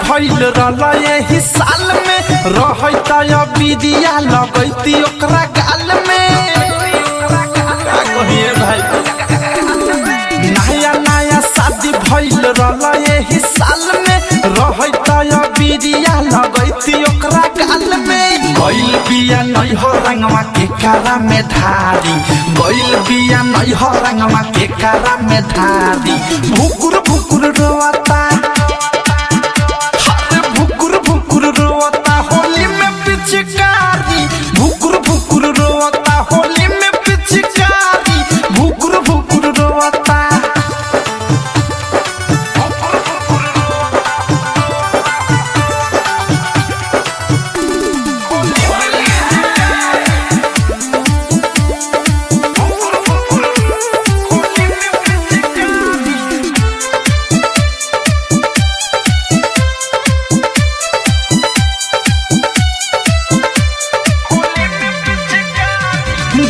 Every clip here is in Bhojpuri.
भइल रहला यही साल में रहता या बिदिया लगैती ओकरा गाल में का कहिए भाई नया नया शादी भइल रहला यही साल में रहता या बिदिया लगैती ओकरा गाल में गइल बिया नहीं हो रंगवा के कारा में धारी गइल बिया नहीं हो रंगवा के कारा में धारी भुकुर भुकुर रोता भुकुर भुकुर रोता होली में पिचकारी भुकुर भुकुर रोता होली में पिचकारी भुकुर भुकुर रोता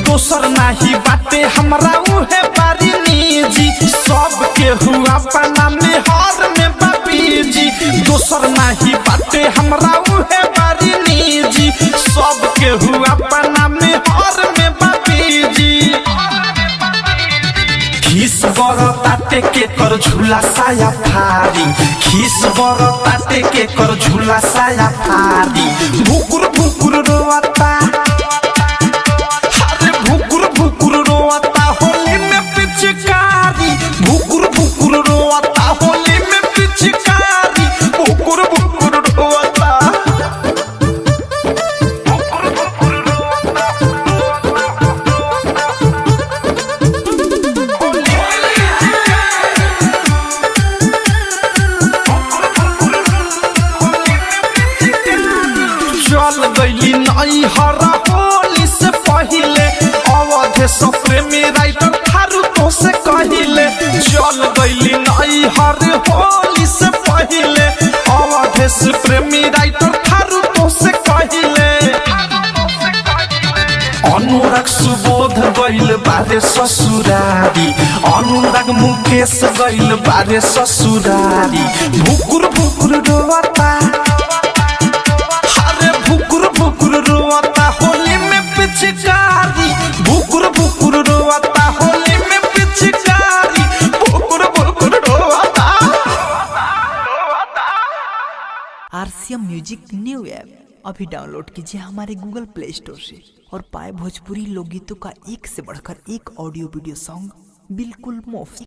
दोसर नाही बाटे हमरा उहे बारी निजी सबके हुआ पना में हार में बापीजी दोसर नाही बाटे हमरा उहे बारी निजी सबके हुआ पना में हार में बापीजी खीस बरताटे के कर झूला साया फारी खीस बरताटे के कर झूला साया फारी भुकुर भुकुर रोता भुकुर रोता होली में पिचकारी भुकुर भुकुर रोता होली में पिचकारी भुकुर भुकुर रोता चल गइली नई हरा होली से पहिले सब प्रेमी राइटर थारू तो से कहिले चल गइली नई हर होली से पहिले अवधेश प्रेमी राइटर थारू तो से कहिले अनुराग सुबोध गइल बारे ससुरारी अनुराग मुकेश गइल बारे ससुरारी भुकुर भुकुर रोता अरे भुकुर भुकुर रोता होली में पिचकारी भुकुर भुकुर रोता होली में पिचकारी भुकुर भुकुर रोता। आरसीएम म्यूजिक न्यू ऐप अभी डाउनलोड कीजिए हमारे गूगल प्ले स्टोर से और पाए भोजपुरी लोकगीतों का एक से बढ़कर एक ऑडियो वीडियो सॉन्ग बिल्कुल मुफ्त।